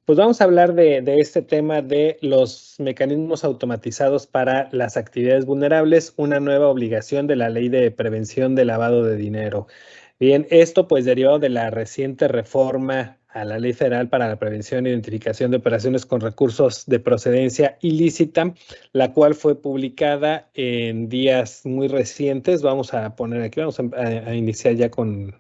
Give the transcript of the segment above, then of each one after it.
Pues vamos a hablar de este tema de los mecanismos automatizados para las actividades vulnerables, una nueva obligación de la Ley de Prevención de Lavado de Dinero. Bien, esto pues derivado de la reciente reforma a la Ley Federal para la Prevención e Identificación de Operaciones con Recursos de Procedencia Ilícita, la cual fue publicada en días muy recientes. Vamos a poner aquí, vamos a iniciar ya con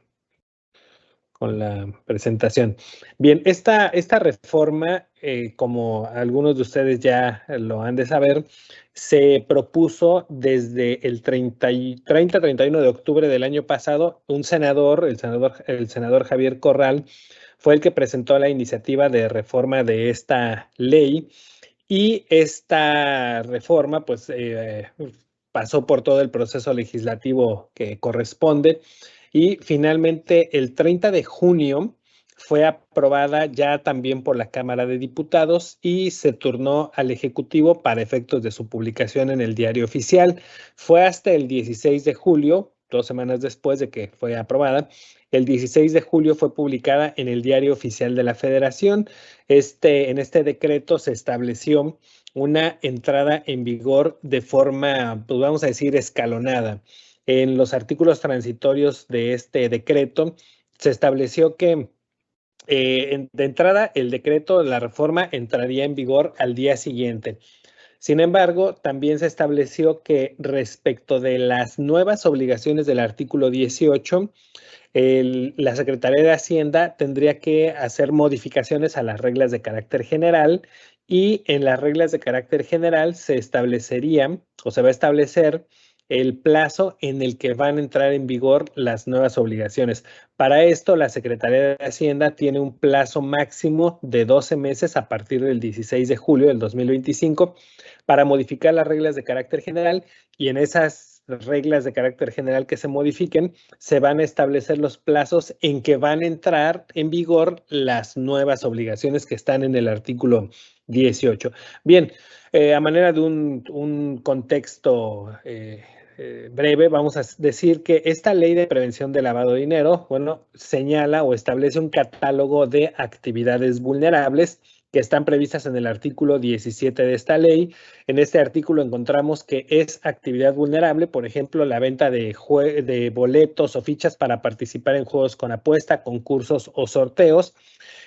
la presentación. Bien, esta reforma, como algunos de ustedes ya lo han de saber, se propuso desde el 31 de octubre del año pasado. Un senador, el senador Javier Corral, fue el que presentó la iniciativa de reforma de esta ley, y esta reforma pues pasó por todo el proceso legislativo que corresponde, y finalmente el 30 de junio fue aprobada ya también por la Cámara de Diputados y se turnó al Ejecutivo para efectos de su publicación en el Diario Oficial. Fue hasta el 16 de julio, 2 semanas después de que fue aprobada. El 16 de julio fue publicada en el Diario Oficial de la Federación. En este decreto se estableció una entrada en vigor de forma, pues vamos a decir, escalonada. En los artículos transitorios de este decreto se estableció que de entrada el decreto de la reforma entraría en vigor al día siguiente. Sin embargo, también se estableció que respecto de las nuevas obligaciones del artículo 18, la Secretaría de Hacienda tendría que hacer modificaciones a las reglas de carácter general, y en las reglas de carácter general se establecería o se va a establecer el plazo en el que van a entrar en vigor las nuevas obligaciones. Para esto, la Secretaría de Hacienda tiene un plazo máximo de 12 meses a partir del 16 de julio del 2025 para modificar las reglas de carácter general, y en esas reglas de carácter general que se modifiquen, se van a establecer los plazos en que van a entrar en vigor las nuevas obligaciones que están en el artículo 18. Bien, a manera de un contexto breve, vamos a decir que esta ley de prevención de lavado de dinero, bueno, señala o establece un catálogo de actividades vulnerables que están previstas en el artículo 17 de esta ley. En este artículo encontramos que es actividad vulnerable, por ejemplo, la venta de boletos o fichas para participar en juegos con apuesta, concursos o sorteos.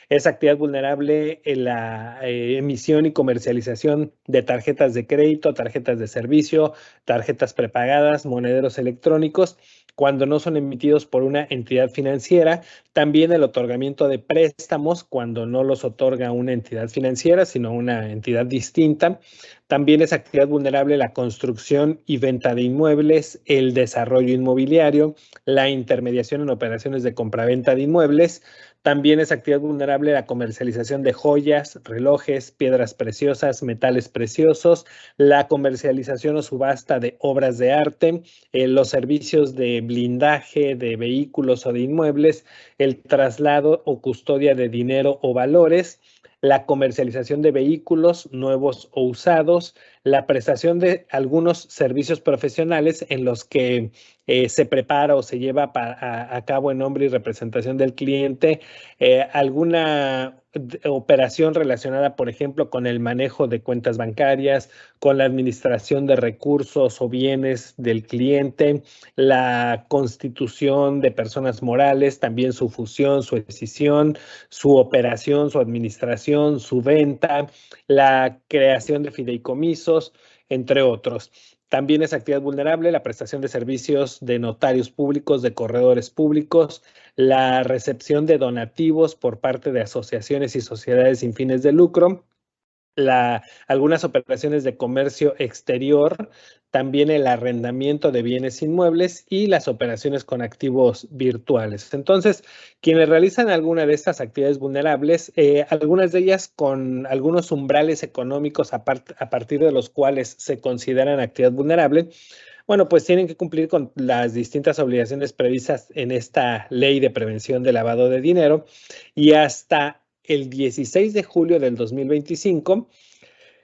Es actividad vulnerable en la emisión y comercialización de tarjetas de crédito, tarjetas de servicio, tarjetas prepagadas, monederos electrónicos, cuando no son emitidos por una entidad financiera. También el otorgamiento de préstamos cuando no los otorga una entidad financiera, sino una entidad distinta. También es actividad vulnerable la construcción y venta de inmuebles, el desarrollo inmobiliario, la intermediación en operaciones de compraventa de inmuebles. También es actividad vulnerable la comercialización de joyas, relojes, piedras preciosas, metales preciosos, la comercialización o subasta de obras de arte, los servicios de blindaje de vehículos o de inmuebles, el traslado o custodia de dinero o valores, la comercialización de vehículos nuevos o usados, la prestación de algunos servicios profesionales en los que se prepara o se lleva a cabo en nombre y representación del cliente alguna operación relacionada, por ejemplo, con el manejo de cuentas bancarias, con la administración de recursos o bienes del cliente, la constitución de personas morales, también su fusión, su escisión, su operación, su administración, su venta, la creación de fideicomisos, entre otros. También es actividad vulnerable la prestación de servicios de notarios públicos, de corredores públicos, la recepción de donativos por parte de asociaciones y sociedades sin fines de lucro, algunas operaciones de comercio exterior, también el arrendamiento de bienes inmuebles y las operaciones con activos virtuales. Entonces, quienes realizan alguna de estas actividades vulnerables, algunas de ellas con algunos umbrales económicos a partir de los cuales se consideran actividad vulnerable, bueno, pues tienen que cumplir con las distintas obligaciones previstas en esta ley de prevención de lavado de dinero, y hasta el 16 de julio del 2025,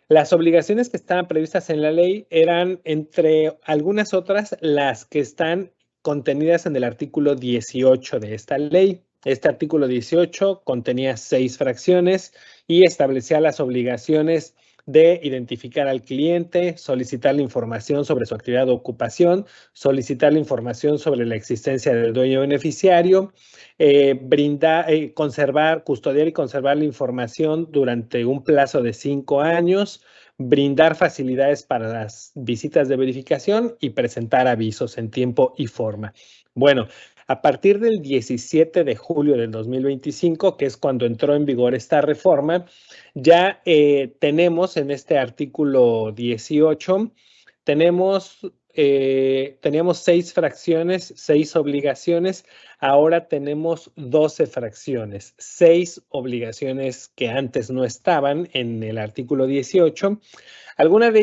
las obligaciones que estaban previstas en la ley eran, entre algunas otras, las que están contenidas en el artículo 18 de esta ley. Este artículo 18 contenía 6 fracciones y establecía las obligaciones de identificar al cliente, solicitar la información sobre su actividad o ocupación, solicitar la información sobre la existencia del dueño beneficiario, conservar, custodiar y conservar la información durante un plazo de 5 años, brindar facilidades para las visitas de verificación y presentar avisos en tiempo y forma. Bueno, a partir del 17 de julio del 2025, que es cuando entró en vigor esta reforma, ya tenemos en este artículo 18, teníamos 6 fracciones, 6 obligaciones, ahora tenemos 12 fracciones, 6 obligaciones que antes no estaban en el artículo 18. Algunas de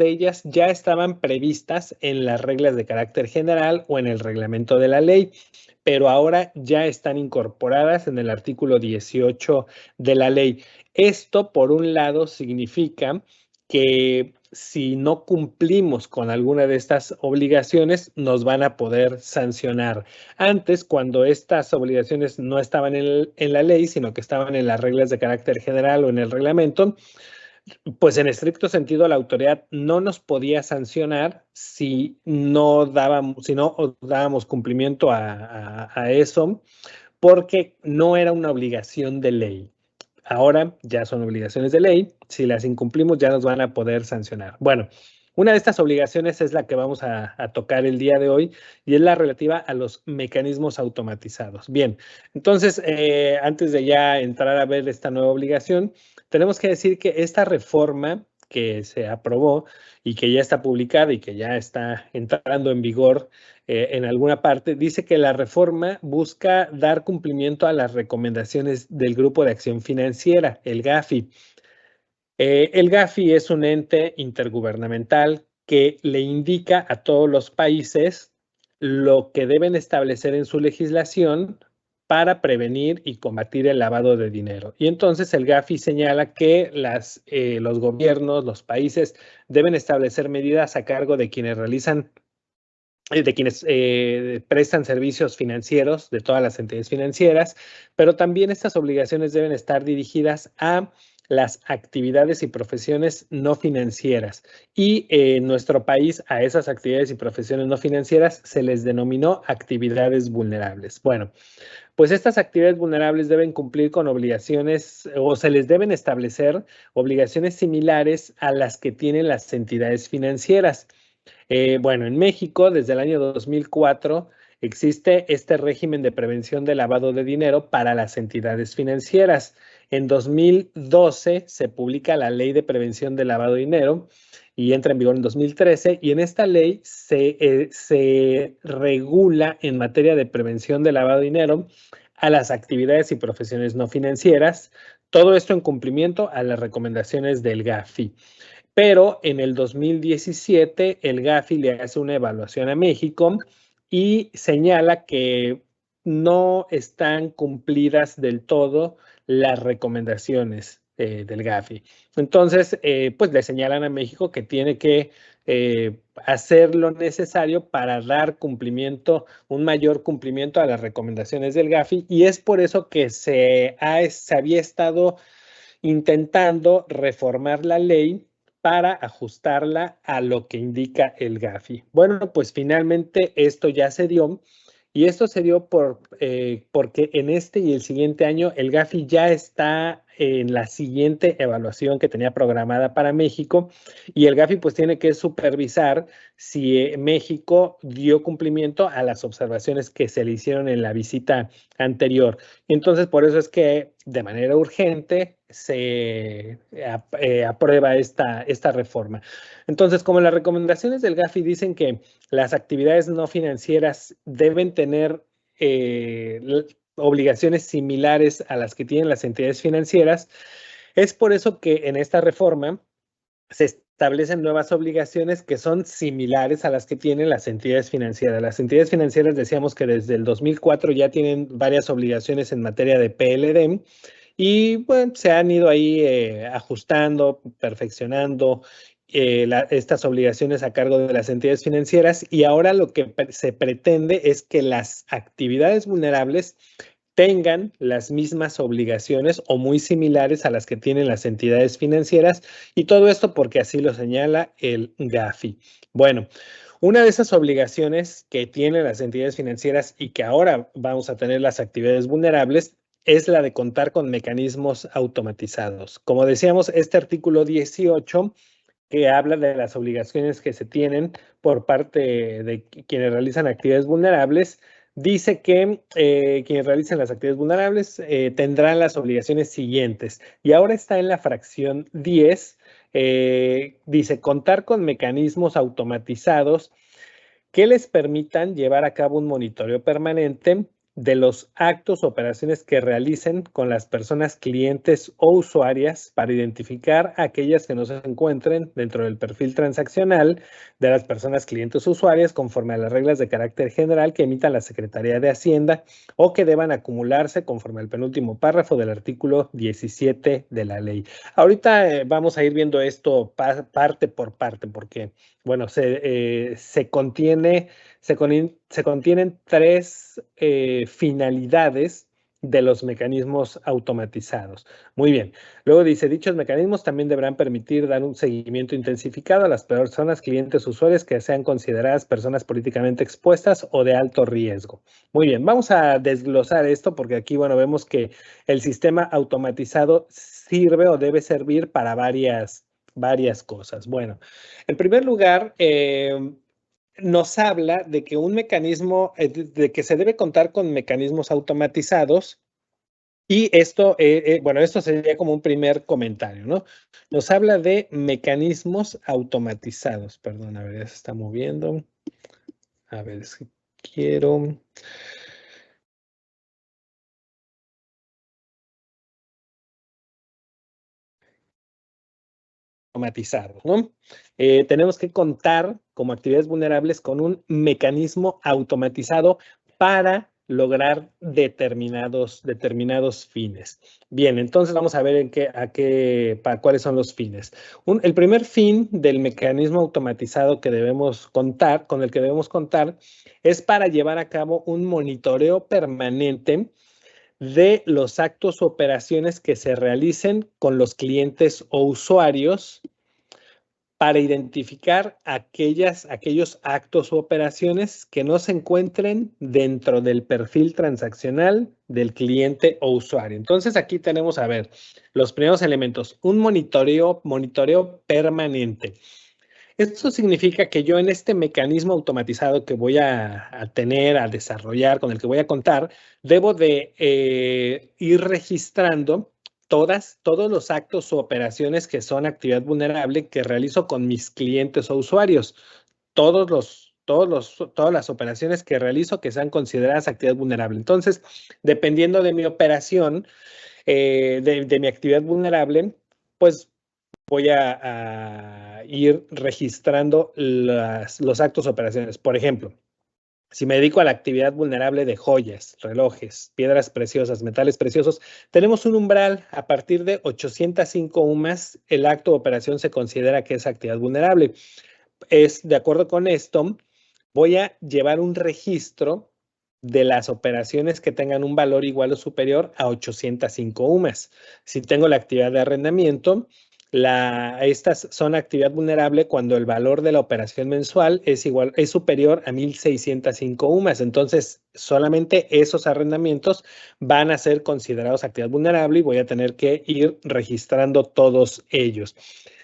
ellas ya estaban previstas en las reglas de carácter general o en el reglamento de la ley, pero ahora ya están incorporadas en el artículo 18 de la ley. Esto, por un lado, significa que si no cumplimos con alguna de estas obligaciones, nos van a poder sancionar. Antes, cuando estas obligaciones no estaban en la ley, sino que estaban en las reglas de carácter general o en el reglamento, pues en estricto sentido la autoridad no nos podía sancionar si no dábamos cumplimiento a eso, porque no era una obligación de ley. Ahora ya son obligaciones de ley. Si las incumplimos ya nos van a poder sancionar. Bueno, una de estas obligaciones es la que vamos a tocar el día de hoy y es la relativa a los mecanismos automatizados. Bien, entonces, antes de ya entrar a ver esta nueva obligación, tenemos que decir que esta reforma que se aprobó y que ya está publicada y que ya está entrando en vigor en alguna parte, dice que la reforma busca dar cumplimiento a las recomendaciones del Grupo de Acción Financiera, el GAFI. El GAFI es un ente intergubernamental que le indica a todos los países lo que deben establecer en su legislación para prevenir y combatir el lavado de dinero. Y entonces el GAFI señala que los gobiernos, los países, deben establecer medidas a cargo de quienes prestan servicios financieros, de todas las entidades financieras, pero también estas obligaciones deben estar dirigidas a las actividades y profesiones no financieras. Y en nuestro país a esas actividades y profesiones no financieras se les denominó actividades vulnerables. Bueno, pues estas actividades vulnerables deben cumplir con obligaciones o se les deben establecer obligaciones similares a las que tienen las entidades financieras. Bueno, en México, desde el año 2004, existe este régimen de prevención de lavado de dinero para las entidades financieras. En 2012 se publica la Ley de Prevención de Lavado de Dinero y entra en vigor en 2013. Y en esta ley se regula en materia de prevención de lavado de dinero a las actividades y profesiones no financieras. Todo esto en cumplimiento a las recomendaciones del GAFI. Pero en el 2017 el GAFI le hace una evaluación a México y señala que no están cumplidas del todo las recomendaciones del GAFI. Entonces, pues le señalan a México que tiene que hacer lo necesario para dar cumplimiento, un mayor cumplimiento a las recomendaciones del GAFI, y es por eso que se había estado intentando reformar la ley para ajustarla a lo que indica el GAFI. Bueno, pues finalmente esto ya se dio y esto se dio porque en este y el siguiente año el GAFI ya está en la siguiente evaluación que tenía programada para México y el GAFI pues tiene que supervisar si México dio cumplimiento a las observaciones que se le hicieron en la visita anterior. Entonces, por eso es que de manera urgente se aprueba esta reforma. Entonces, como las recomendaciones del GAFI dicen que las actividades no financieras deben tener obligaciones similares a las que tienen las entidades financieras, es por eso que en esta reforma se establecen nuevas obligaciones que son similares a las que tienen las entidades financieras. Las entidades financieras decíamos que desde el 2004 ya tienen varias obligaciones en materia de PLD y bueno, se han ido ahí ajustando, perfeccionando estas obligaciones a cargo de las entidades financieras y ahora lo que se pretende es que las actividades vulnerables tengan las mismas obligaciones o muy similares a las que tienen las entidades financieras, y todo esto porque así lo señala el GAFI. Bueno, una de esas obligaciones que tienen las entidades financieras y que ahora vamos a tener las actividades vulnerables es la de contar con mecanismos automatizados. Como decíamos, este artículo 18 que habla de las obligaciones que se tienen por parte de quienes realizan actividades vulnerables, dice que quienes realicen las actividades vulnerables tendrán las obligaciones siguientes. Y ahora está en la fracción 10, dice contar con mecanismos automatizados que les permitan llevar a cabo un monitoreo permanente de los actos o operaciones que realicen con las personas clientes o usuarias para identificar aquellas que no se encuentren dentro del perfil transaccional de las personas clientes o usuarias conforme a las reglas de carácter general que emita la Secretaría de Hacienda o que deban acumularse conforme al penúltimo párrafo del artículo 17 de la ley. Ahorita vamos a ir viendo esto parte por parte porque, bueno, se contienen tres finalidades de los mecanismos automatizados. Muy bien. Luego dice, dichos mecanismos también deberán permitir dar un seguimiento intensificado a las personas, clientes, usuarios que sean consideradas personas políticamente expuestas o de alto riesgo. Muy bien, vamos a desglosar esto porque aquí, bueno, vemos que el sistema automatizado sirve o debe servir para varias cosas. Bueno, en primer lugar, nos habla de que un mecanismo, de que se debe contar con mecanismos automatizados. Y esto, bueno, esto sería como un primer comentario, ¿no? Nos habla de mecanismos automatizados. Perdón, a ver, ya se está moviendo. A ver, es que quiero... automatizados, ¿no? Tenemos que contar como actividades vulnerables con un mecanismo automatizado para lograr determinados fines. Bien, entonces vamos a ver cuáles son los fines. El primer fin del mecanismo automatizado que debemos contar, con el que debemos contar, es para llevar a cabo un monitoreo permanente de los actos o operaciones que se realicen con los clientes o usuarios para identificar aquellos actos u operaciones que no se encuentren dentro del perfil transaccional del cliente o usuario. Entonces aquí tenemos, a ver, los primeros elementos, un monitoreo permanente. Esto significa que yo en este mecanismo automatizado que voy a tener, a desarrollar, con el que voy a contar, debo de ir registrando todos los actos o operaciones que son actividad vulnerable que realizo con mis clientes o usuarios. Todas las operaciones que realizo que sean consideradas actividad vulnerable. Entonces, dependiendo de mi operación, de mi actividad vulnerable, pues voy a ir registrando los actos o operaciones. Por ejemplo, si me dedico a la actividad vulnerable de joyas, relojes, piedras preciosas, metales preciosos, tenemos un umbral. A partir de 805 UMAS, el acto o operación se considera que es actividad vulnerable. De acuerdo con esto, voy a llevar un registro de las operaciones que tengan un valor igual o superior a 805 UMAS. Si tengo la actividad de arrendamiento, estas son actividad vulnerable cuando el valor de la operación mensual es superior a 1,605 UMAS. Entonces, solamente esos arrendamientos van a ser considerados actividad vulnerable y voy a tener que ir registrando todos ellos.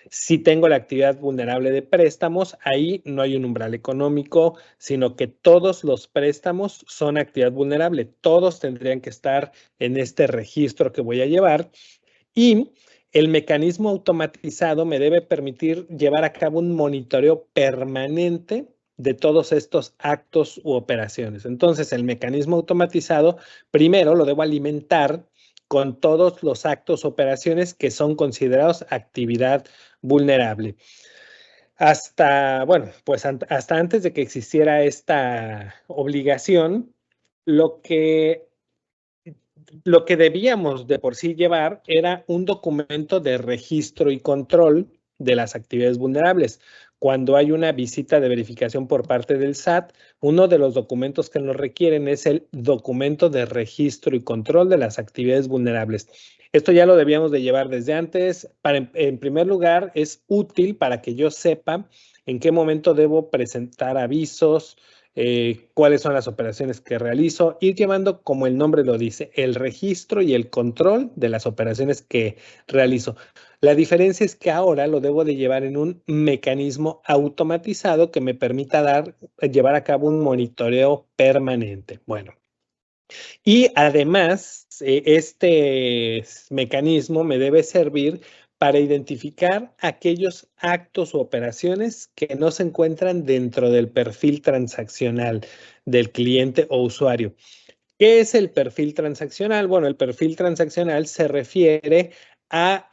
Si tengo la actividad vulnerable de préstamos, ahí no hay un umbral económico, sino que todos los préstamos son actividad vulnerable. Todos tendrían que estar en este registro que voy a llevar. Y el mecanismo automatizado me debe permitir llevar a cabo un monitoreo permanente de todos estos actos u operaciones. Entonces, el mecanismo automatizado, primero lo debo alimentar con todos los actos o operaciones que son considerados actividad vulnerable. Bueno, pues hasta antes de que existiera esta obligación, lo que debíamos de por sí llevar era un documento de registro y control de las actividades vulnerables. Cuando hay una visita de verificación por parte del SAT, uno de los documentos que nos requieren es el documento de registro y control de las actividades vulnerables. Esto ya lo debíamos de llevar desde antes. En primer lugar, es útil para que yo sepa en qué momento debo presentar avisos, cuáles son las operaciones que realizo, ir llevando, como el nombre lo dice, el registro y el control de las operaciones que realizo. La diferencia es que ahora lo debo de llevar en un mecanismo automatizado que me permita llevar a cabo un monitoreo permanente. Bueno, y además, este mecanismo me debe servir para identificar aquellos actos o operaciones que no se encuentran dentro del perfil transaccional del cliente o usuario. ¿Qué es el perfil transaccional? Bueno, el perfil transaccional se refiere a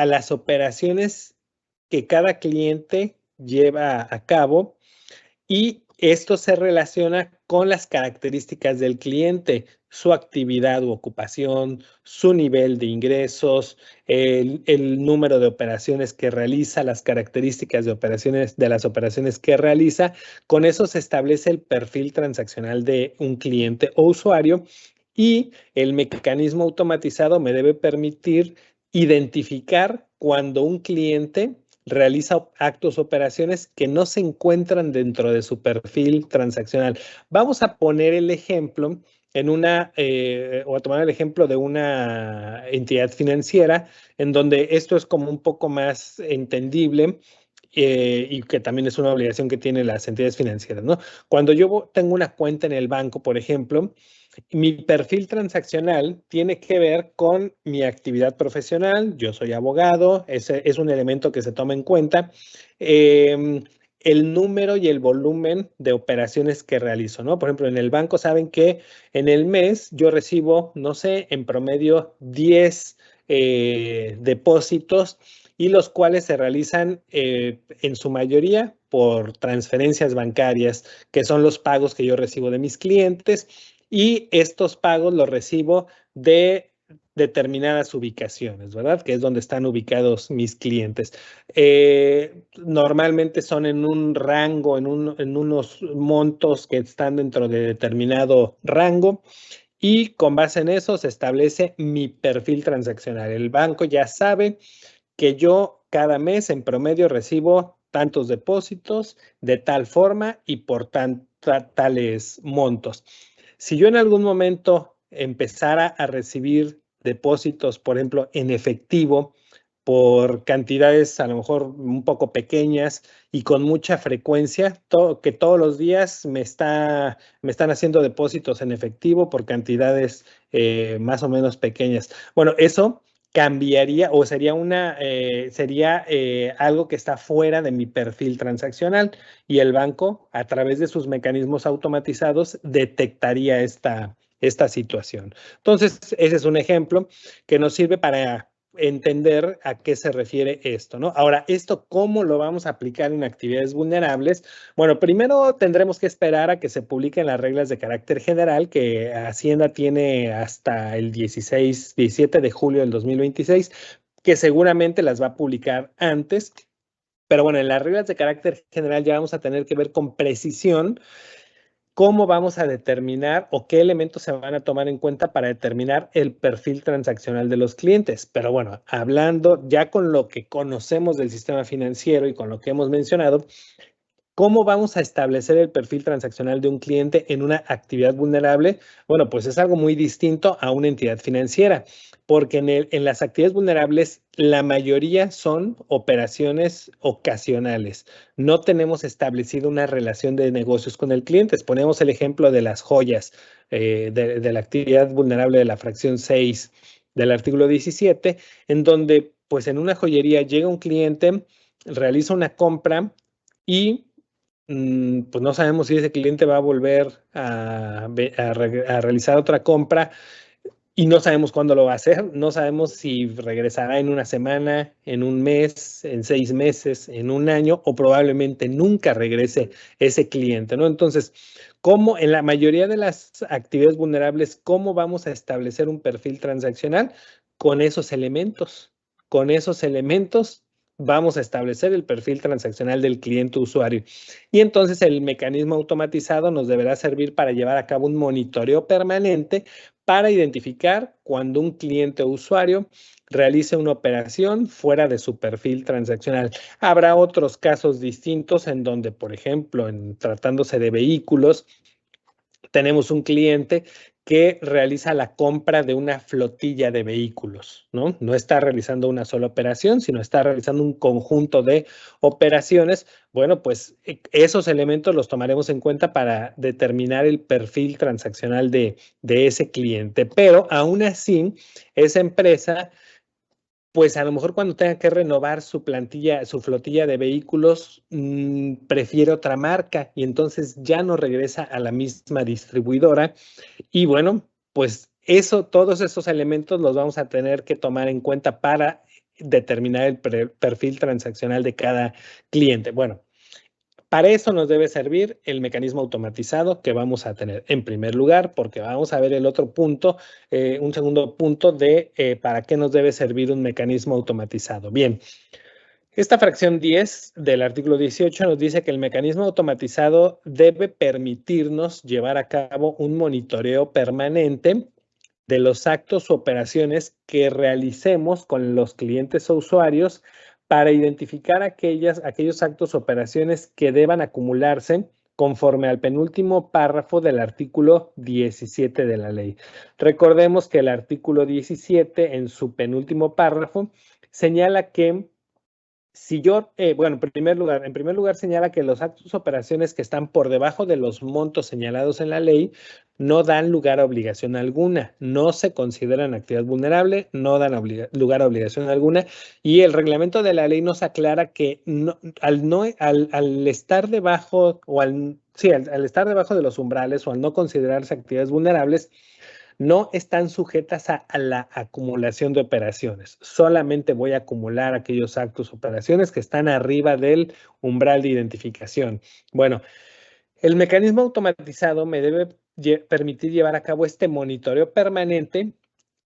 las operaciones que cada cliente lleva a cabo, y esto se relaciona con las características del cliente, su actividad u ocupación, su nivel de ingresos, el número de operaciones que realiza, las características de las operaciones que realiza. Con eso se establece el perfil transaccional de un cliente o usuario, y el mecanismo automatizado me debe permitir identificar cuando un cliente realiza actos o operaciones que no se encuentran dentro de su perfil transaccional. Vamos a poner el ejemplo o a tomar el ejemplo de una entidad financiera, en donde esto es como un poco más entendible, y que también es una obligación que tienen las entidades financieras, ¿no? Cuando yo tengo una cuenta en el banco, por ejemplo, mi perfil transaccional tiene que ver con mi actividad profesional. Yo soy abogado, ese es un elemento que se toma en cuenta. El número y el volumen de operaciones que realizo, ¿no? Por ejemplo, en el banco saben que en el mes yo recibo, no sé, en promedio 10 depósitos, y los cuales se realizan en su mayoría por transferencias bancarias, que son los pagos que yo recibo de mis clientes, y estos pagos los recibo de determinadas ubicaciones, ¿verdad? Que es donde están ubicados mis clientes. Normalmente son en un rango, en unos montos que están dentro de determinado rango, y con base en eso se establece mi perfil transaccional. El banco ya sabe que yo cada mes en promedio recibo tantos depósitos de tal forma y por tales montos. Si yo en algún momento empezara a recibir depósitos, por ejemplo, en efectivo, por cantidades a lo mejor un poco pequeñas y con mucha frecuencia, que todos los días me están haciendo depósitos en efectivo por cantidades más o menos pequeñas. Bueno, eso cambiaría, o sería algo que está fuera de mi perfil transaccional, y el banco, a través de sus mecanismos automatizados, detectaría esta situación. Entonces, ese es un ejemplo que nos sirve para entender a qué se refiere esto, ¿no? Ahora, ¿esto cómo lo vamos a aplicar en actividades vulnerables? Bueno, primero tendremos que esperar a que se publiquen las reglas de carácter general, que Hacienda tiene hasta el 17 de julio del 2026, que seguramente las va a publicar antes. Pero bueno, en las reglas de carácter general ya vamos a tener que ver con precisión cómo vamos a determinar o qué elementos se van a tomar en cuenta para determinar el perfil transaccional de los clientes. Pero bueno, hablando ya con lo que conocemos del sistema financiero y con lo que hemos mencionado, ¿cómo vamos a establecer el perfil transaccional de un cliente en una actividad vulnerable? Bueno, pues es algo muy distinto a una entidad financiera, porque en las actividades vulnerables la mayoría son operaciones ocasionales. No tenemos establecido una relación de negocios con el cliente. Ponemos el ejemplo de las joyas, de la actividad vulnerable de la fracción 6 del artículo 17, en donde pues en una joyería llega un cliente, realiza una compra y pues no sabemos si ese cliente va a volver a realizar otra compra, y no sabemos cuándo lo va a hacer. No sabemos si regresará en una semana, en un mes, en 6 meses, en un año, o probablemente nunca regrese ese cliente, ¿no? Entonces, ¿cómo en la mayoría de las actividades vulnerables, cómo vamos a establecer un perfil transaccional? Con esos elementos vamos a establecer el perfil transaccional del cliente usuario. Y entonces el mecanismo automatizado nos deberá servir para llevar a cabo un monitoreo permanente para identificar cuando un cliente o usuario realice una operación fuera de su perfil transaccional. Habrá otros casos distintos en donde, por ejemplo, tratándose de vehículos, tenemos un cliente que realiza la compra de una flotilla de vehículos, ¿no? No está realizando una sola operación, sino está realizando un conjunto de operaciones. Bueno, pues esos elementos los tomaremos en cuenta para determinar el perfil transaccional de ese cliente. Pero aún así, esa empresa, pues a lo mejor cuando tenga que renovar su plantilla, su flotilla de vehículos, prefiere otra marca y entonces ya no regresa a la misma distribuidora. Y bueno, pues todos esos elementos los vamos a tener que tomar en cuenta para determinar el perfil transaccional de cada cliente. Bueno, para eso nos debe servir el mecanismo automatizado que vamos a tener en primer lugar, porque vamos a ver el otro punto, un segundo punto de para qué nos debe servir un mecanismo automatizado. Bien, esta fracción 10 del artículo 18 nos dice que el mecanismo automatizado debe permitirnos llevar a cabo un monitoreo permanente de los actos o operaciones que realicemos con los clientes o usuarios para identificar aquellos actos o operaciones que deban acumularse conforme al penúltimo párrafo del artículo 17 de la ley. Recordemos que el artículo 17 en su penúltimo párrafo señala que si yo, bueno, en primer lugar señala que los actos o operaciones que están por debajo de los montos señalados en la ley no dan lugar a obligación alguna, no se consideran actividad vulnerable, no dan lugar a obligación alguna, y el reglamento de la ley nos aclara que al estar debajo o al estar debajo de los umbrales o al no considerarse actividades vulnerables, no están sujetas a la acumulación de operaciones. Solamente voy a acumular aquellos actos o operaciones que están arriba del umbral de identificación. Bueno, el mecanismo automatizado me debe permitir llevar a cabo este monitoreo permanente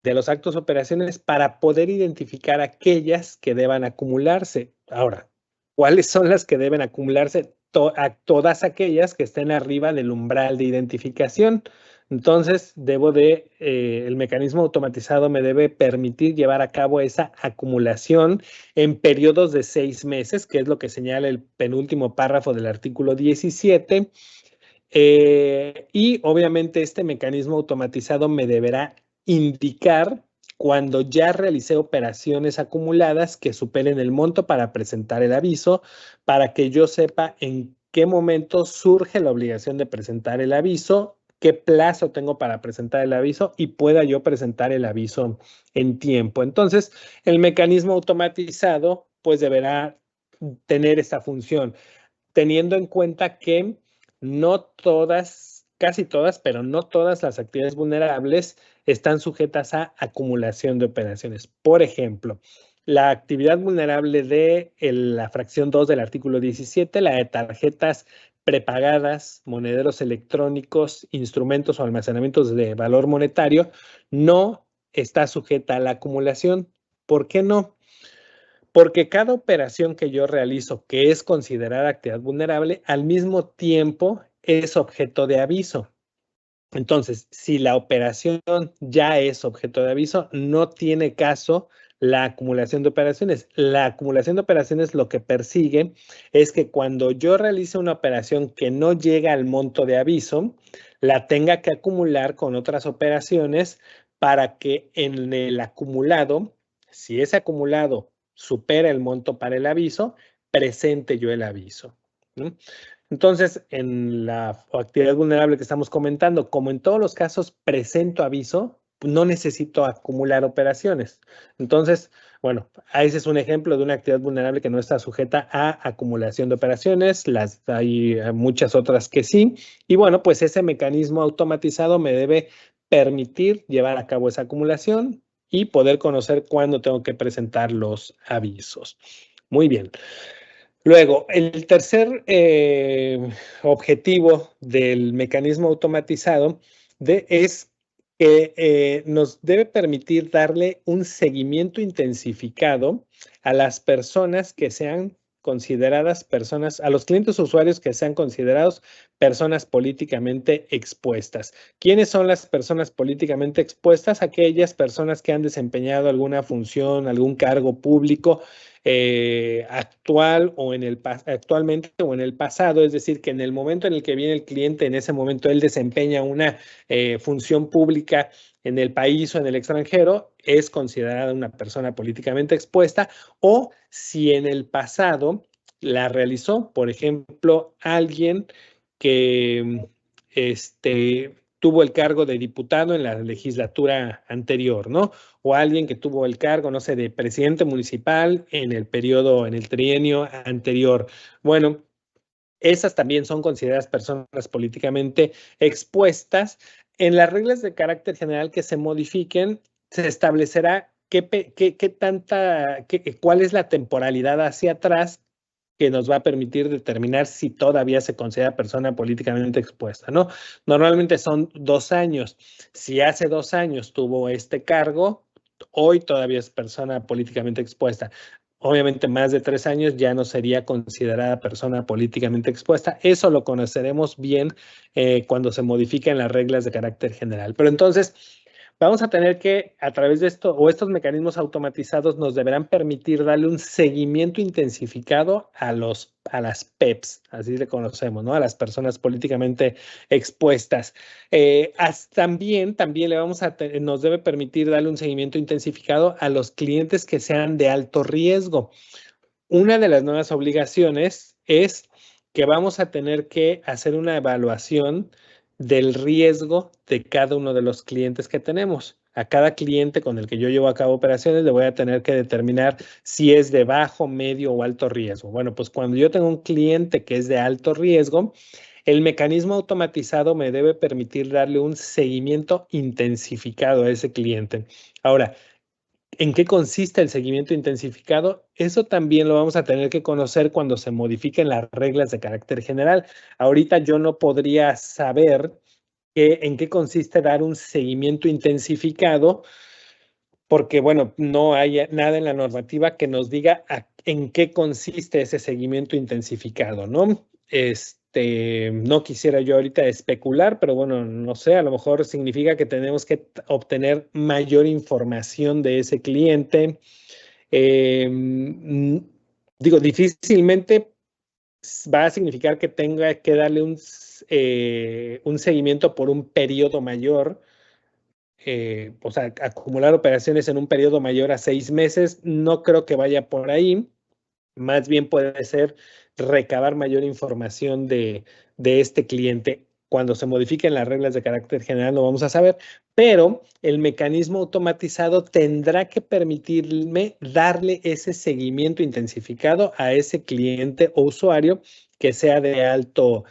de los actos o operaciones para poder identificar aquellas que deban acumularse. Ahora, ¿cuáles son las que deben acumularse? Todas aquellas que estén arriba del umbral de identificación. Entonces, el mecanismo automatizado me debe permitir llevar a cabo esa acumulación en periodos de 6 meses, que es lo que señala el penúltimo párrafo del artículo 17. Y obviamente este mecanismo automatizado me deberá indicar cuando ya realicé operaciones acumuladas que superen el monto para presentar el aviso, para que yo sepa en qué momento surge la obligación de presentar el aviso, qué plazo tengo para presentar el aviso y pueda yo presentar el aviso en tiempo. Entonces, el mecanismo automatizado pues deberá tener esta función, teniendo en cuenta que no todas, casi todas, pero no todas las actividades vulnerables están sujetas a acumulación de operaciones. Por ejemplo, la actividad vulnerable de la fracción 2 del artículo 17, la de tarjetas prepagadas, monederos electrónicos, instrumentos o almacenamientos de valor monetario, no está sujeta a la acumulación. ¿Por qué no? Porque cada operación que yo realizo que es considerada actividad vulnerable, al mismo tiempo es objeto de aviso. Entonces, si la operación ya es objeto de aviso, no tiene caso la acumulación de operaciones. La acumulación de operaciones lo que persigue es que cuando yo realice una operación que no llega al monto de aviso, la tenga que acumular con otras operaciones para que en el acumulado, si ese acumulado supera el monto para el aviso, presente yo el aviso, ¿no? Entonces, en la actividad vulnerable que estamos comentando, como en todos los casos presento aviso, no necesito acumular operaciones. Entonces, bueno, ese es un ejemplo de una actividad vulnerable que no está sujeta a acumulación de operaciones. Hay muchas otras que sí. Y bueno, pues ese mecanismo automatizado me debe permitir llevar a cabo esa acumulación y poder conocer cuándo tengo que presentar los avisos. Muy bien. Luego, el tercer objetivo del mecanismo automatizado es que nos debe permitir darle un seguimiento intensificado a las personas que sean consideradas personas, a los clientes usuarios que sean considerados personas políticamente expuestas. ¿Quiénes son las personas políticamente expuestas? Aquellas personas que han desempeñado alguna función, algún cargo público actual o actualmente o en el pasado, es decir, que en el momento en el que viene el cliente, en ese momento él desempeña una función pública en el país o en el extranjero, es considerada una persona políticamente expuesta, o si en el pasado la realizó, por ejemplo, alguien que tuvo el cargo de diputado en la legislatura anterior, ¿no? O alguien que tuvo el cargo, no sé, de presidente municipal en el periodo, en el trienio anterior. Bueno, esas también son consideradas personas políticamente expuestas. En las reglas de carácter general que se modifiquen, se establecerá cuál es la temporalidad hacia atrás que nos va a permitir determinar si todavía se considera persona políticamente expuesta, ¿no? Normalmente son 2 años. Si hace 2 años tuvo este cargo, hoy todavía es persona políticamente expuesta. Obviamente más de 3 años ya no sería considerada persona políticamente expuesta. Eso lo conoceremos bien cuando se modifiquen las reglas de carácter general. Pero entonces vamos a tener que, a través de esto o estos mecanismos automatizados, nos deberán permitir darle un seguimiento intensificado a las PEPs, así le conocemos, ¿no? A las personas políticamente expuestas. También nos debe permitir darle un seguimiento intensificado a los clientes que sean de alto riesgo. Una de las nuevas obligaciones es que vamos a tener que hacer una evaluación del riesgo de cada uno de los clientes que tenemos. A cada cliente con el que yo llevo a cabo operaciones le voy a tener que determinar si es de bajo, medio o alto riesgo. Bueno, pues cuando yo tengo un cliente que es de alto riesgo, el mecanismo automatizado me debe permitir darle un seguimiento intensificado a ese cliente. Ahora, ¿en qué consiste el seguimiento intensificado? Eso también lo vamos a tener que conocer cuando se modifiquen las reglas de carácter general. Ahorita yo no podría saber en qué consiste dar un seguimiento intensificado, porque, bueno, no hay nada en la normativa que nos diga en qué consiste ese seguimiento intensificado, ¿no? No quisiera yo ahorita especular, pero bueno, no sé, a lo mejor significa que tenemos que obtener mayor información de ese cliente. Digo, difícilmente va a significar que tenga que darle un seguimiento por un periodo mayor. O sea, acumular operaciones en un periodo mayor a 6 meses, no creo que vaya por ahí. Más bien puede ser recabar mayor información de este cliente. Cuando se modifiquen las reglas de carácter general lo vamos a saber, pero el mecanismo automatizado tendrá que permitirme darle ese seguimiento intensificado a ese cliente o usuario que sea de alto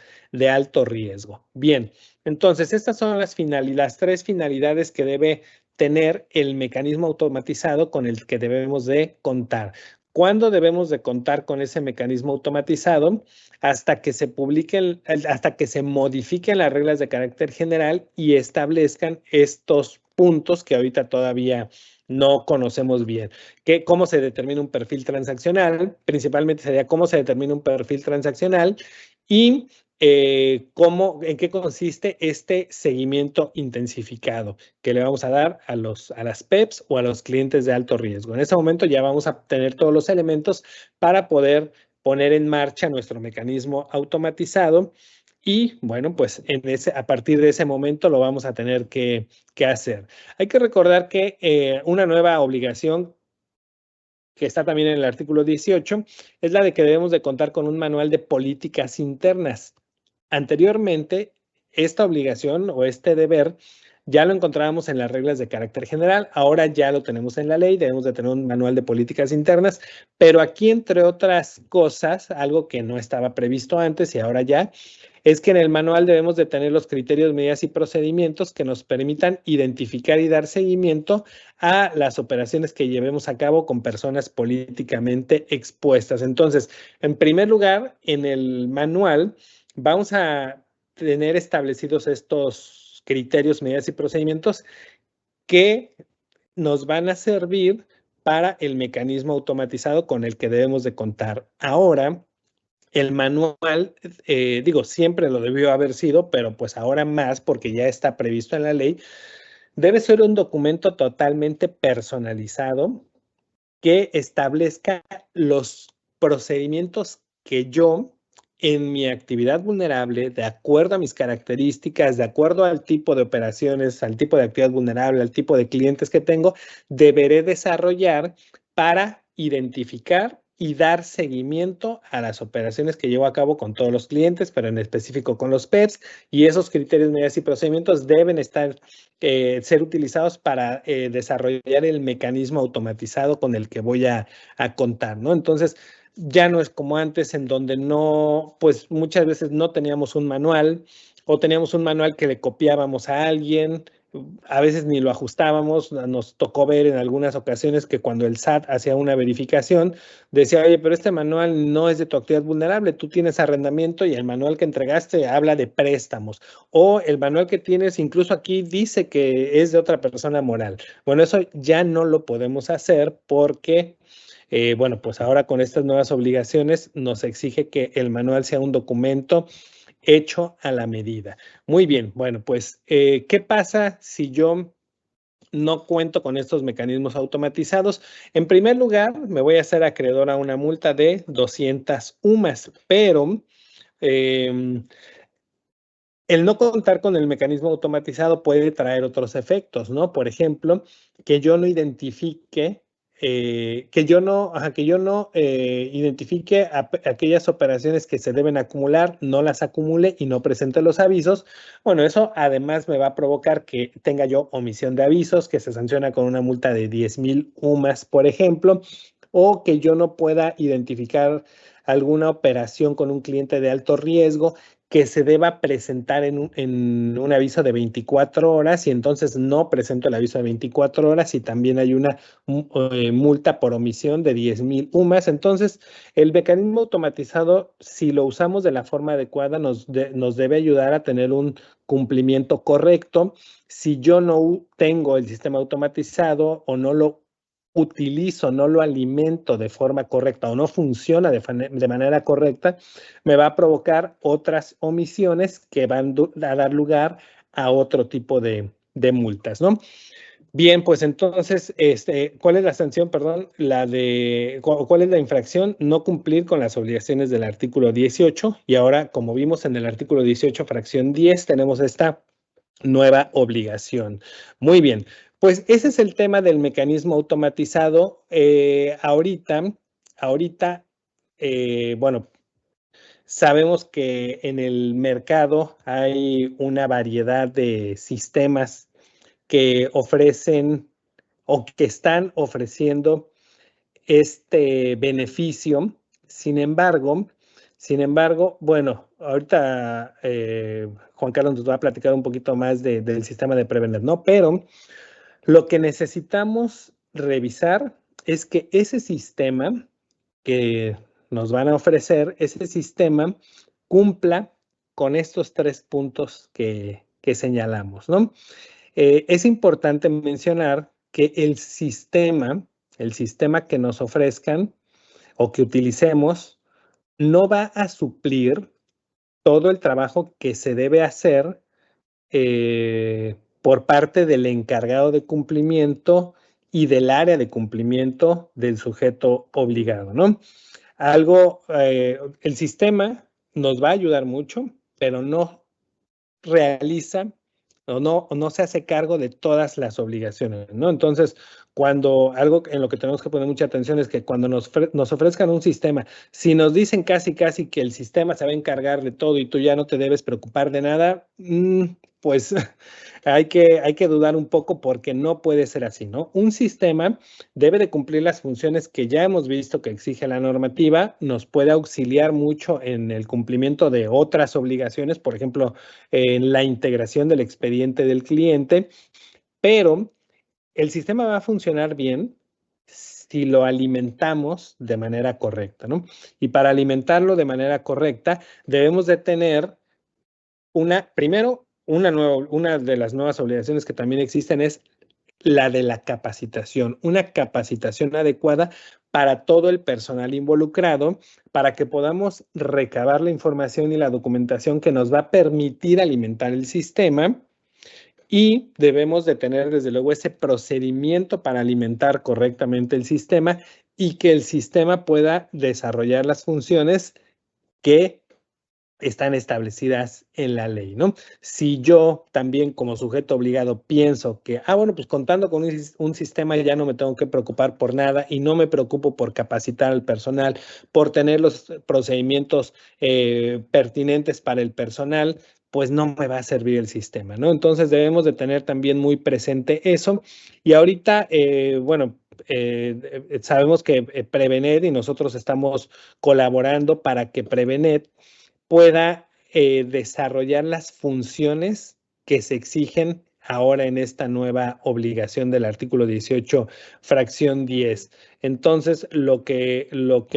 riesgo. Bien, entonces estas son las 3 finalidades que debe tener el mecanismo automatizado con el que debemos de contar. ¿Cuándo debemos de contar con ese mecanismo automatizado? Hasta que se hasta que se modifiquen las reglas de carácter general y establezcan estos puntos que ahorita todavía no conocemos bien. ¿Cómo se determina un perfil transaccional? Principalmente sería cómo se determina un perfil transaccional y en qué consiste este seguimiento intensificado que le vamos a dar a las PEPs o a los clientes de alto riesgo. En ese momento ya vamos a tener todos los elementos para poder poner en marcha nuestro mecanismo automatizado y, bueno, pues a partir de ese momento lo vamos a tener que hacer. Hay que recordar que una nueva obligación que está también en el artículo 18, es la de que debemos de contar con un manual de políticas internas. Anteriormente, esta obligación o este deber ya lo encontrábamos en las reglas de carácter general, ahora ya lo tenemos en la ley, debemos de tener un manual de políticas internas, pero aquí, entre otras cosas, algo que no estaba previsto antes y ahora ya, es que en el manual debemos de tener los criterios, medidas y procedimientos que nos permitan identificar y dar seguimiento a las operaciones que llevemos a cabo con personas políticamente expuestas. Entonces, en primer lugar, en el manual vamos a tener establecidos estos criterios, medidas y procedimientos que nos van a servir para el mecanismo automatizado con el que debemos de contar. Ahora, el manual, digo, siempre lo debió haber sido, pero pues ahora más porque ya está previsto en la ley, debe ser un documento totalmente personalizado que establezca los procedimientos que yo en mi actividad vulnerable, de acuerdo a mis características, de acuerdo al tipo de operaciones, al tipo de actividad vulnerable, al tipo de clientes que tengo, deberé desarrollar para identificar y dar seguimiento a las operaciones que llevo a cabo con todos los clientes, pero en específico con los PEPs, y esos criterios, medidas y procedimientos deben ser utilizados para desarrollar el mecanismo automatizado con el que voy a contar, ¿no? Entonces, ya no es como antes en donde no, pues muchas veces no teníamos un manual o teníamos un manual que le copiábamos a alguien, a veces ni lo ajustábamos. Nos tocó ver en algunas ocasiones que cuando el SAT hacía una verificación, decía, oye, pero este manual no es de tu actividad vulnerable, tú tienes arrendamiento y el manual que entregaste habla de préstamos, o el manual que tienes incluso aquí dice que es de otra persona moral. Bueno, eso ya no lo podemos hacer porque bueno, pues ahora con estas nuevas obligaciones nos exige que el manual sea un documento hecho a la medida. Muy bien, bueno, pues, ¿qué pasa si yo no cuento con estos mecanismos automatizados? En primer lugar, me voy a hacer acreedor a una multa de 200 UMAS, pero el no contar con el mecanismo automatizado puede traer otros efectos, ¿no? Por ejemplo, que yo no identifique, que yo no identifique aquellas operaciones que se deben acumular, no las acumule y no presente los avisos. Bueno, eso además me va a provocar que tenga yo omisión de avisos, que se sanciona con una multa de 10,000 UMAS, por ejemplo, o que yo no pueda identificar alguna operación con un cliente de alto riesgo que se deba presentar en un aviso de 24 horas y entonces no presento el aviso de 24 horas y también hay una multa por omisión de 10,000 UMAS. Entonces, el mecanismo automatizado, si lo usamos de la forma adecuada, nos debe ayudar a tener un cumplimiento correcto. Si yo no tengo el sistema automatizado o no lo utilizo, no lo alimento de forma correcta o no funciona de manera correcta, me va a provocar otras omisiones que van a dar lugar a otro tipo de multas, ¿no? Bien, pues entonces, ¿cuál es la sanción? Perdón, ¿cuál es la infracción? No cumplir con las obligaciones del artículo 18. Y ahora, como vimos en el artículo 18, fracción 10, tenemos esta nueva obligación. Muy bien, pues ese es el tema del mecanismo automatizado. Ahorita, bueno, sabemos que en el mercado hay una variedad de sistemas que ofrecen o que están ofreciendo este beneficio. Sin embargo, bueno, ahorita Juan Carlos nos va a platicar un poquito más del sistema de Prevener, ¿no? Pero lo que necesitamos revisar es que ese sistema que nos van a ofrecer, ese sistema cumpla con estos 3 puntos que señalamos, ¿no? Es importante mencionar que el sistema que nos ofrezcan o que utilicemos, no va a suplir todo el trabajo que se debe hacer por parte del encargado de cumplimiento y del área de cumplimiento del sujeto obligado, ¿no? El sistema nos va a ayudar mucho, pero no realiza o no se hace cargo de todas las obligaciones, ¿no? Entonces, cuando algo en lo que tenemos que poner mucha atención es que cuando nos ofrezcan un sistema, si nos dicen casi que el sistema se va a encargar de todo y tú ya no te debes preocupar de nada, pues hay que dudar un poco porque no puede ser así, ¿no? Un sistema debe de cumplir las funciones que ya hemos visto que exige la normativa, nos puede auxiliar mucho en el cumplimiento de otras obligaciones, por ejemplo, en la integración del expediente del cliente, pero el sistema va a funcionar bien si lo alimentamos de manera correcta, ¿no? Y para alimentarlo de manera correcta, debemos de tener primero, una de las nuevas obligaciones que también existen es la de la capacitación, una capacitación adecuada para todo el personal involucrado, para que podamos recabar la información y la documentación que nos va a permitir alimentar el sistema. Y debemos de tener, desde luego, ese procedimiento para alimentar correctamente el sistema y que el sistema pueda desarrollar las funciones que están establecidas en la ley, ¿no? Si yo también como sujeto obligado pienso que, bueno, pues contando con un sistema ya no me tengo que preocupar por nada y no me preocupo por capacitar al personal, por tener los procedimientos pertinentes para el personal, pues no me va a servir el sistema, ¿no? Entonces debemos de tener también muy presente eso. Y ahorita, bueno, sabemos que Prevenet y nosotros estamos colaborando para que Prevenet pueda desarrollar las funciones que se exigen ahora en esta nueva obligación del artículo 18, fracción 10. Entonces, lo que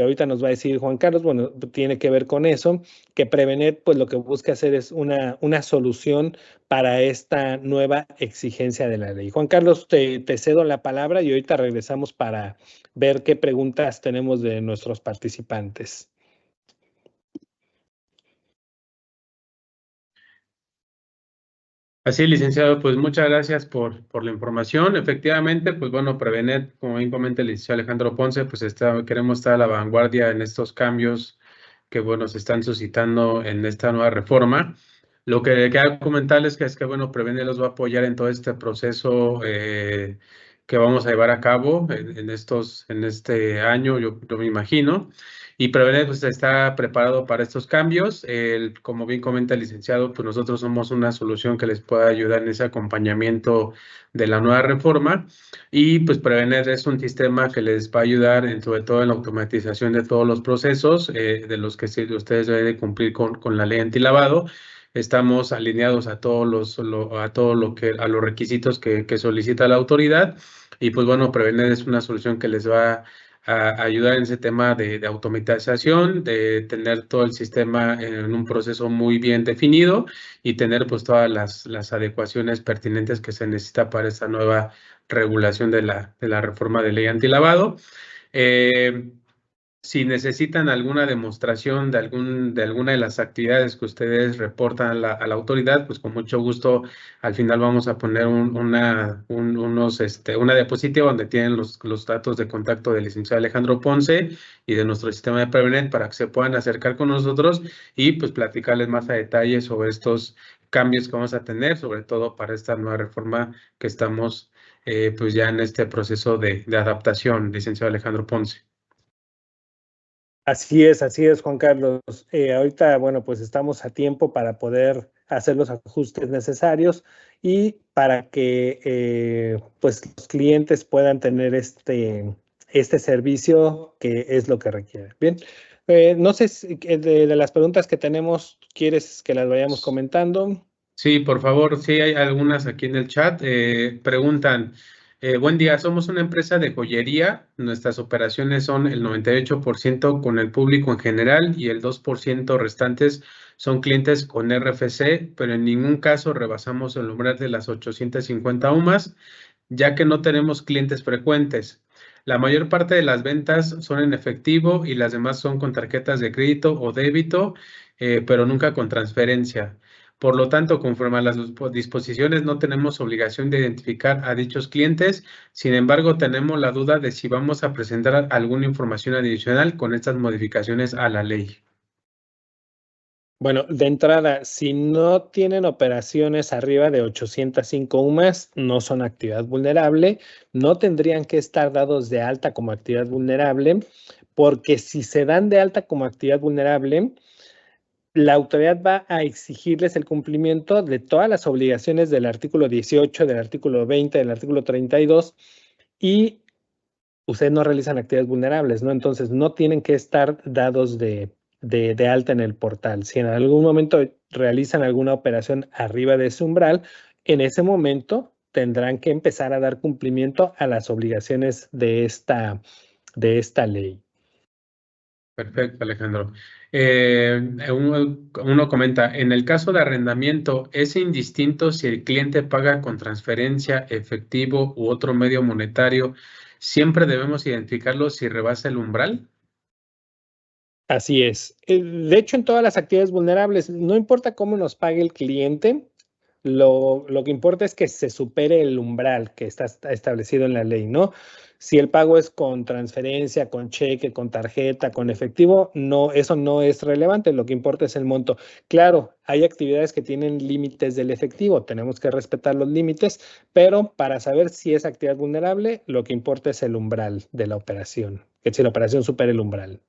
ahorita nos va a decir Juan Carlos, bueno, tiene que ver con eso, que Prevenet, pues lo que busca hacer es una solución para esta nueva exigencia de la ley. Juan Carlos, te cedo la palabra y ahorita regresamos para ver qué preguntas tenemos de nuestros participantes. Así, licenciado, pues muchas gracias por la información. Efectivamente, pues bueno, Prevenet, como bien comenta el licenciado Alejandro Ponce, pues queremos estar a la vanguardia en estos cambios que, bueno, se están suscitando en esta nueva reforma. Lo que quería comentarles es que, bueno, Prevenet los va a apoyar en todo este proceso que vamos a llevar a cabo en este año, yo me imagino. Y Prevenet pues, está preparado para estos cambios. Como bien comenta el licenciado, pues nosotros somos una solución que les pueda ayudar en ese acompañamiento de la nueva reforma. Y pues Prevenet es un sistema que les va a ayudar sobre todo en la automatización de todos los procesos de los que ustedes deben de cumplir con la ley antilavado. Estamos alineados a a los requisitos que solicita la autoridad. Y pues bueno, Prevenet es una solución que les va a ayudar en ese tema de automatización, de tener todo el sistema en un proceso muy bien definido y tener pues todas las adecuaciones pertinentes que se necesita para esta nueva regulación de la reforma de ley antilavado. Si necesitan alguna demostración de alguna de las actividades que ustedes reportan a la autoridad, pues con mucho gusto al final vamos a poner una diapositiva donde tienen los datos de contacto del licenciado Alejandro Ponce y de nuestro sistema de Prevenet para que se puedan acercar con nosotros y pues platicarles más a detalle sobre estos cambios que vamos a tener, sobre todo para esta nueva reforma que estamos pues ya en este proceso de adaptación, licenciado Alejandro Ponce. Así es, Juan Carlos. Ahorita, bueno, pues estamos a tiempo para poder hacer los ajustes necesarios y para que pues los clientes puedan tener este servicio que es lo que requieren. Bien, no sé si de las preguntas que tenemos, ¿quieres que las vayamos comentando? Sí, por favor, sí hay algunas aquí en el chat. Preguntan, buen día, somos una empresa de joyería. Nuestras operaciones son el 98% con el público en general y el 2% restantes son clientes con RFC, pero en ningún caso rebasamos el umbral de las 850 UMAS, ya que no tenemos clientes frecuentes. La mayor parte de las ventas son en efectivo y las demás son con tarjetas de crédito o débito, pero nunca con transferencia. Por lo tanto, conforme a las disposiciones, no tenemos obligación de identificar a dichos clientes. Sin embargo, tenemos la duda de si vamos a presentar alguna información adicional con estas modificaciones a la ley. Bueno, de entrada, si no tienen operaciones arriba de 805 UMAS, no son actividad vulnerable, no tendrían que estar dados de alta como actividad vulnerable, porque si se dan de alta como actividad vulnerable, la autoridad va a exigirles el cumplimiento de todas las obligaciones del artículo 18, del artículo 20, del artículo 32 y ustedes no realizan actividades vulnerables, ¿no? Entonces no tienen que estar dados de alta en el portal. Si en algún momento realizan alguna operación arriba de ese umbral, en ese momento tendrán que empezar a dar cumplimiento a las obligaciones de esta ley. Perfecto, Alejandro. Uno comenta, en el caso de arrendamiento, ¿es indistinto si el cliente paga con transferencia, efectivo u otro medio monetario? ¿Siempre debemos identificarlo si rebasa el umbral? Así es. De hecho, en todas las actividades vulnerables, no importa cómo nos pague el cliente, lo que importa es que se supere el umbral que está establecido en la ley, ¿no? Si el pago es con transferencia, con cheque, con tarjeta, con efectivo, no, eso no es relevante. Lo que importa es el monto. Claro, hay actividades que tienen límites del efectivo, tenemos que respetar los límites, pero para saber si es actividad vulnerable, lo que importa es el umbral de la operación, que si la operación supera el umbral.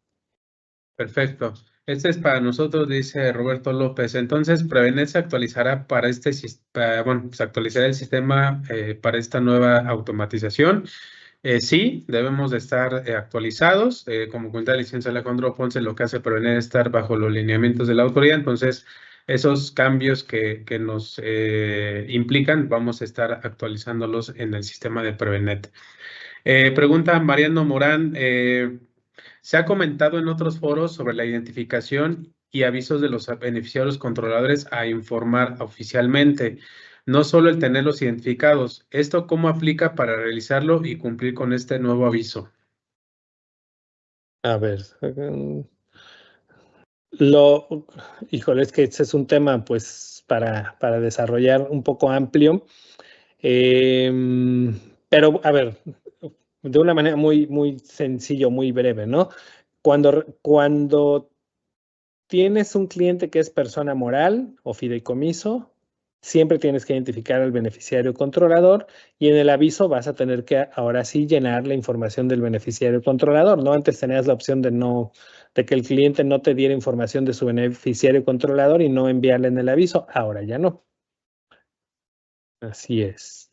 Perfecto. Este es para nosotros, dice Roberto López. Entonces, Prevenet se actualizará para bueno, se actualizará el sistema para esta nueva automatización. Sí, debemos de estar actualizados. Como cuenta el licenciado Alejandro Ponce, lo que hace Prevenet es estar bajo los lineamientos de la autoridad. Entonces, esos cambios que nos implican, vamos a estar actualizándolos en el sistema de Prevenet. Pregunta Mariano Morán. Se ha comentado en otros foros sobre la identificación y avisos de los beneficiarios controladores a informar oficialmente, no solo el tenerlos identificados. ¿Esto cómo aplica para realizarlo y cumplir con este nuevo aviso? A ver, lo, híjole, es que ese es un tema pues para desarrollar un poco amplio. Pero, a ver, de una manera muy sencillo, muy breve, ¿no? Cuando tienes un cliente que es persona moral o fideicomiso, siempre tienes que identificar al beneficiario controlador y en el aviso vas a tener que ahora sí llenar la información del beneficiario controlador, ¿no? Antes tenías la opción de que el cliente no te diera información de su beneficiario controlador y no enviarle en el aviso, ahora ya no. Así es.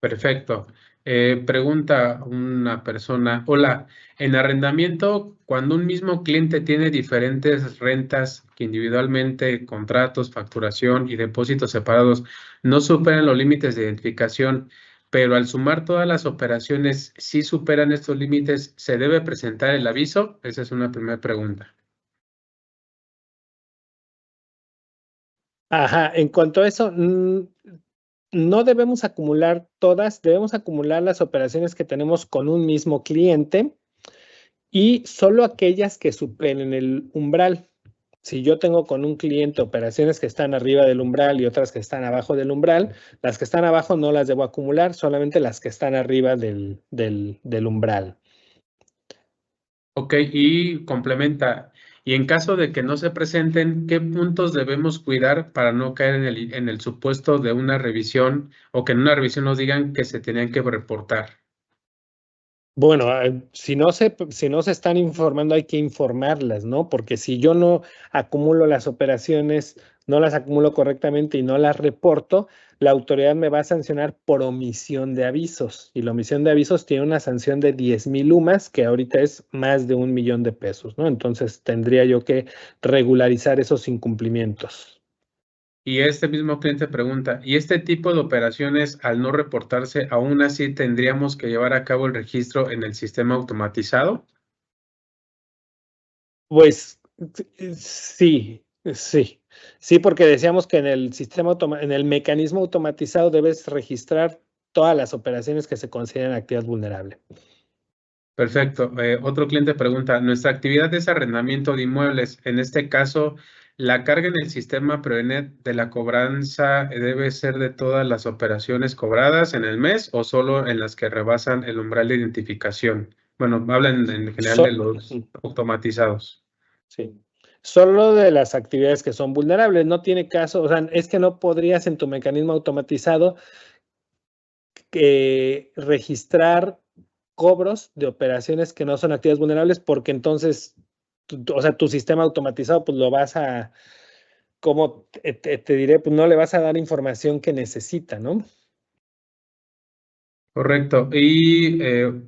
Perfecto. Pregunta una persona, hola, en arrendamiento, cuando un mismo cliente tiene diferentes rentas que individualmente, contratos, facturación y depósitos separados no superan los límites de identificación, pero al sumar todas las operaciones sí superan estos límites, ¿se debe presentar el aviso? Esa es una primera pregunta. Ajá, en cuanto a eso, no debemos acumular todas, debemos acumular las operaciones que tenemos con un mismo cliente y solo aquellas que superen el umbral. Si yo tengo con un cliente operaciones que están arriba del umbral y otras que están abajo del umbral, las que están abajo no las debo acumular, solamente las que están arriba del umbral. Ok, y complementa. Y en caso de que no se presenten, ¿qué puntos debemos cuidar para no caer en el supuesto de una revisión o que en una revisión nos digan que se tenían que reportar? Bueno, si no se están informando, hay que informarlas, ¿no? Porque si yo no acumulo las operaciones, no las acumulo correctamente y no las reporto, la autoridad me va a sancionar por omisión de avisos. Y la omisión de avisos tiene una sanción de 10,000 UMAS, que ahorita es más de 1,000,000 de pesos, ¿no? Entonces tendría yo que regularizar esos incumplimientos. Y este mismo cliente pregunta, ¿y este tipo de operaciones al no reportarse, aún así tendríamos que llevar a cabo el registro en el sistema automatizado? Pues sí, sí. Sí, porque decíamos que en el en el mecanismo automatizado debes registrar todas las operaciones que se consideran actividad vulnerable. Perfecto. Otro cliente pregunta, nuestra actividad es arrendamiento de inmuebles. En este caso, ¿la carga en el sistema Prevenet de la cobranza debe ser de todas las operaciones cobradas en el mes o solo en las que rebasan el umbral de identificación? Bueno, hablan en general de los automatizados. Sí. Solo de las actividades que son vulnerables. No tiene caso, o sea, es que no podrías en tu mecanismo automatizado registrar cobros de operaciones que no son actividades vulnerables porque entonces, o sea, tu sistema automatizado pues lo vas a, como te diré, pues no le vas a dar información que necesita, ¿no? Correcto. Y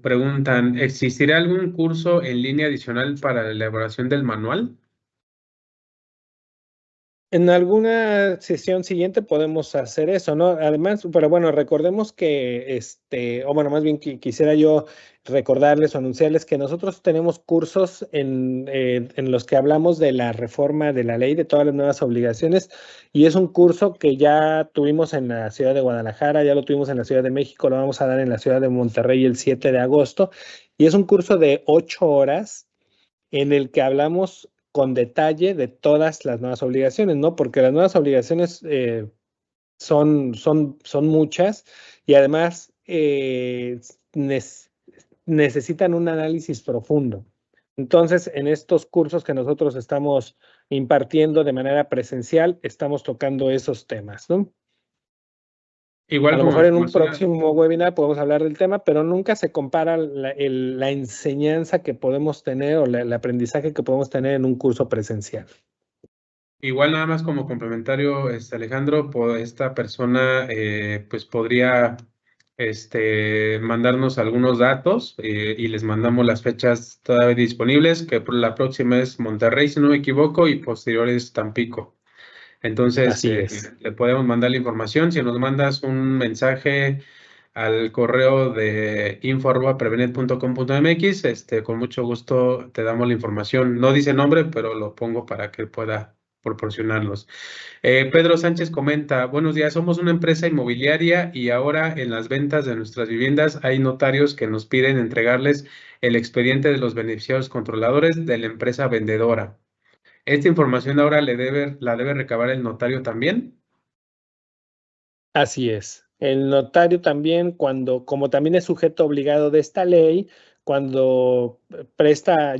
preguntan, ¿existirá algún curso en línea adicional para la elaboración del manual? En alguna sesión siguiente podemos hacer eso, ¿no? Además, pero bueno, recordemos que, o bueno, más bien quisiera yo recordarles o anunciarles que nosotros tenemos cursos en los que hablamos de la reforma de la ley, de todas las nuevas obligaciones, y es un curso que ya tuvimos en la ciudad de Guadalajara, ya lo tuvimos en la Ciudad de México, lo vamos a dar en la ciudad de Monterrey el 7 de agosto, y es un curso de 8 horas en el que hablamos con detalle de todas las nuevas obligaciones, ¿no? Porque las nuevas obligaciones son muchas y además necesitan un análisis profundo. Entonces, en estos cursos que nosotros estamos impartiendo de manera presencial, estamos tocando esos temas, ¿no? A Igual lo como mejor en un menciona, próximo webinar podemos hablar del tema, pero nunca se compara la enseñanza que podemos tener o el aprendizaje que podemos tener en un curso presencial. igual nada más como complementario, Alejandro, esta persona pues podría mandarnos algunos datos y les mandamos las fechas todavía disponibles, que por la próxima es Monterrey, si no me equivoco, y posterior es Tampico. Entonces, Así es. le podemos mandar la información. Si nos mandas un mensaje al correo de info@prevenet.com.mx, con mucho gusto te damos la información. No dice nombre, pero lo pongo para que pueda proporcionarlos. Pedro Sánchez comenta, buenos días, somos una empresa inmobiliaria y ahora en las ventas de nuestras viviendas hay notarios que nos piden entregarles el expediente de los beneficiarios controladores de la empresa vendedora. ¿Esta información ahora la debe recabar el notario también? Así es. El notario también, como también es sujeto obligado de esta ley, cuando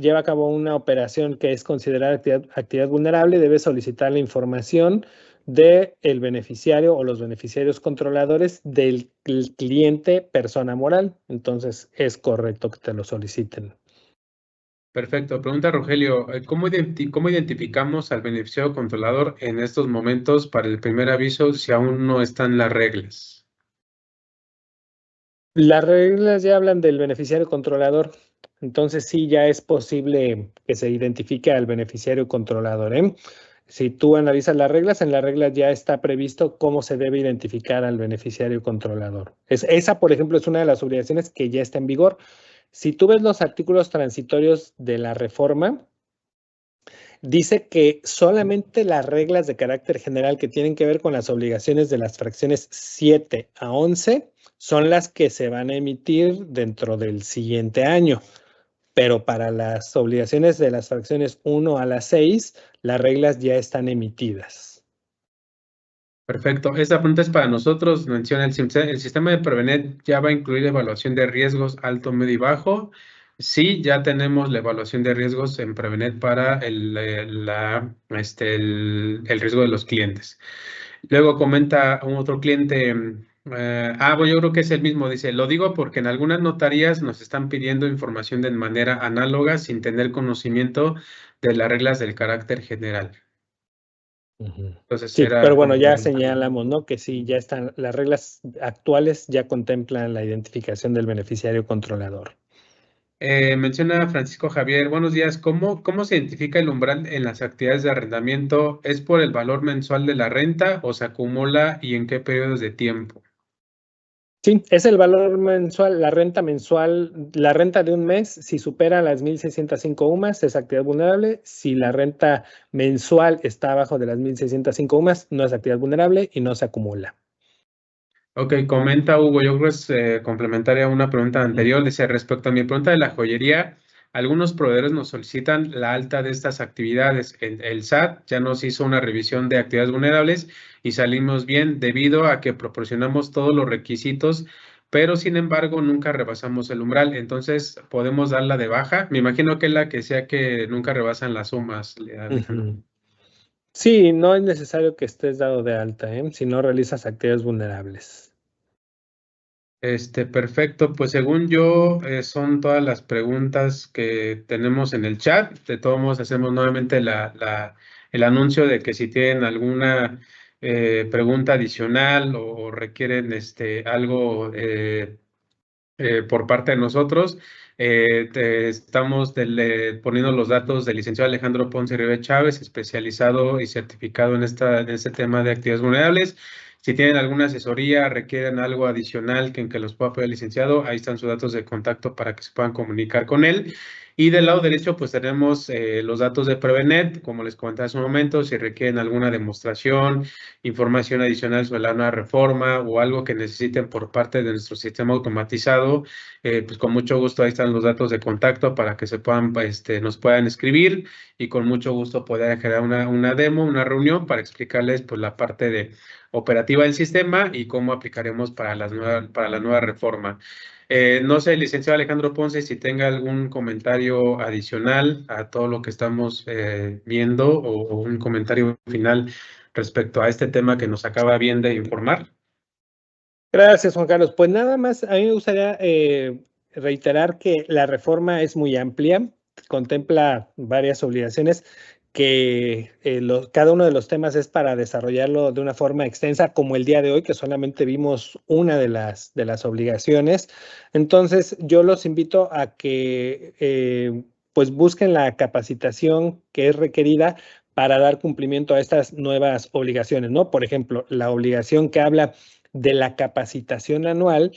lleva a cabo una operación que es considerada actividad vulnerable, debe solicitar la información del beneficiario o los beneficiarios controladores del cliente persona moral. Entonces, es correcto que te lo soliciten. Perfecto. Pregunta Rogelio, ¿cómo identificamos al beneficiario controlador en estos momentos para el primer aviso si aún no están las reglas? Las reglas ya hablan del beneficiario controlador, entonces sí, ya es posible que se identifique al beneficiario controlador, ¿eh? Si tú analizas las reglas, en las reglas ya está previsto cómo se debe identificar al beneficiario controlador. Esa, por ejemplo, es una de las obligaciones que ya está en vigor. Si tú ves los artículos transitorios de la reforma, dice que solamente las reglas de carácter general que tienen que ver con las obligaciones de las fracciones 7 a 11 son las que se van a emitir dentro del siguiente año. Pero para las obligaciones de las fracciones 1 a las 6, las reglas ya están emitidas. Perfecto. Esta pregunta es para nosotros. Menciona el sistema de Prevenet ya va a incluir evaluación de riesgos alto, medio y bajo. Sí, ya tenemos la evaluación de riesgos en Prevenet para el riesgo de los clientes. Luego comenta un otro cliente, bueno, yo creo que es el mismo, dice, lo digo porque en algunas notarías nos están pidiendo información de manera análoga sin tener conocimiento de las reglas del carácter general. Entonces Sí, pero era bueno, ya complementario. señalamos, ¿no? Que sí, ya están, las reglas actuales ya contemplan la identificación del beneficiario controlador. Menciona Francisco Javier, buenos días. ¿Cómo se identifica el umbral en las actividades de arrendamiento? ¿Es por el valor mensual de la renta o se acumula y en qué periodos de tiempo? Sí, es el valor mensual, la renta mensual, la renta de un mes, si supera las 1,605 UMAS, es actividad vulnerable. Si la renta mensual está abajo de las 1,605 UMAS, no es actividad vulnerable y no se acumula. Ok, comenta Hugo, yo creo que es complementaria a una pregunta anterior. Dice, respecto a mi pregunta de la joyería, algunos proveedores nos solicitan la alta de estas actividades. El SAT ya nos hizo una revisión de actividades vulnerables y salimos bien debido a que proporcionamos todos los requisitos, pero sin embargo nunca rebasamos el umbral. Entonces, ¿podemos darla de baja? Me imagino que es la que sea que nunca rebasan las sumas, Alejandro. Sí, no es necesario que estés dado de alta, si no realizas actividades vulnerables. Perfecto, pues según yo son todas las preguntas que tenemos en el chat. De todos modos, hacemos nuevamente el anuncio de que si tienen alguna pregunta adicional o requieren algo por parte de nosotros, Estamos poniendo los datos del licenciado Alejandro Ponce Rivera Chávez, especializado y certificado en este tema de actividades vulnerables. Si tienen alguna asesoría, requieren algo adicional en que los pueda apoyar el licenciado, ahí están sus datos de contacto para que se puedan comunicar con él. Y del lado derecho, pues tenemos los datos de Prevenet, como les comentaba hace un momento, si requieren alguna demostración, información adicional sobre la nueva reforma o algo que necesiten por parte de nuestro sistema automatizado, pues con mucho gusto ahí están los datos de contacto para que se puedan, nos puedan escribir y con mucho gusto poder generar una demo, una reunión para explicarles pues la parte de operativa del sistema y cómo aplicaremos para la nueva reforma. No sé, licenciado Alejandro Ponce, si tenga algún comentario adicional a todo lo que estamos viendo o un comentario final respecto a este tema que nos acaba bien de informar. Gracias, Juan Carlos. Pues nada más, a mí me gustaría reiterar que la reforma es muy amplia, contempla varias obligaciones que cada uno de los temas es para desarrollarlo de una forma extensa, como el día de hoy, que solamente vimos una de las obligaciones. Entonces, yo los invito a que pues busquen la capacitación que es requerida para dar cumplimiento a estas nuevas obligaciones, ¿no? Por ejemplo, la obligación que habla de la capacitación anual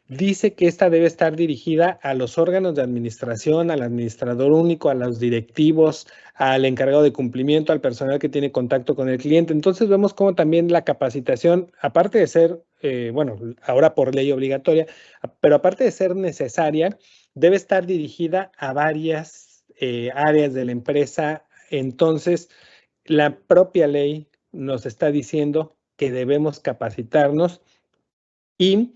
dice que esta debe estar dirigida a los órganos de administración, al administrador único, a los directivos, al encargado de cumplimiento, al personal que tiene contacto con el cliente. Entonces vemos cómo también la capacitación, aparte de ser, bueno, ahora por ley obligatoria, pero aparte de ser necesaria, debe estar dirigida a varias áreas de la empresa. Entonces, la propia ley nos está diciendo que debemos capacitarnos y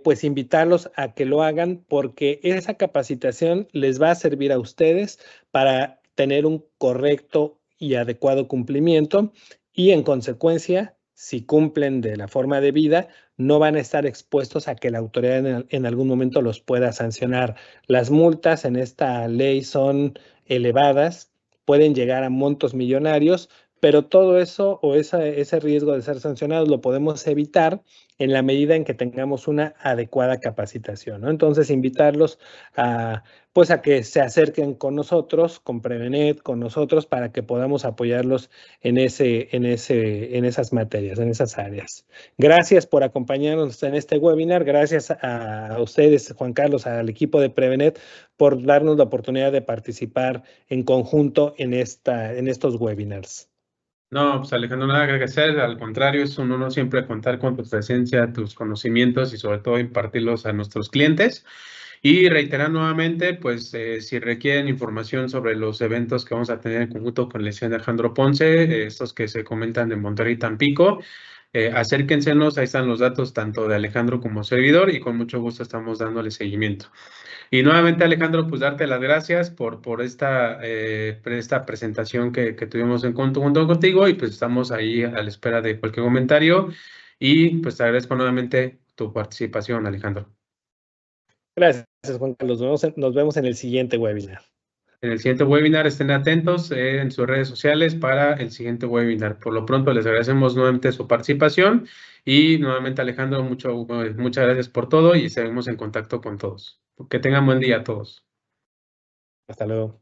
pues invitarlos a que lo hagan porque esa capacitación les va a servir a ustedes para tener un correcto y adecuado cumplimiento y en consecuencia, si cumplen de la forma debida, no van a estar expuestos a que la autoridad en algún momento los pueda sancionar. Las multas en esta ley son elevadas, pueden llegar a montos millonarios, pero todo eso o ese riesgo de ser sancionados lo podemos evitar en la medida en que tengamos una adecuada capacitación, ¿no? Entonces, invitarlos pues a que se acerquen con nosotros, con Prevenet, con nosotros, para que podamos apoyarlos en esas materias, en esas áreas. Gracias por acompañarnos en este webinar. Gracias a ustedes, Juan Carlos, al equipo de Prevenet, por darnos la oportunidad de participar en conjunto en estos webinars. No, pues Alejandro, nada que agradecer, al contrario, es un honor siempre contar con tu presencia, tus conocimientos y sobre todo impartirlos a nuestros clientes. Y reiterar nuevamente, pues si requieren información sobre los eventos que vamos a tener en conjunto con el licenciado Alejandro Ponce, estos que se comentan de Monterrey y Tampico, acérquensenos, ahí están los datos tanto de Alejandro como servidor y con mucho gusto estamos dándole seguimiento. Y nuevamente, Alejandro, pues darte las gracias por esta presentación que tuvimos en conjunto contigo y pues estamos ahí a la espera de cualquier comentario y pues te agradezco nuevamente tu participación, Alejandro. Gracias, Juan Carlos. Nos vemos en el siguiente webinar. En el siguiente webinar estén atentos en sus redes sociales para el siguiente webinar. Por lo pronto les agradecemos nuevamente su participación y nuevamente, Alejandro, muchas gracias por todo y seguimos en contacto con todos. Que tengan buen día a todos. Hasta luego.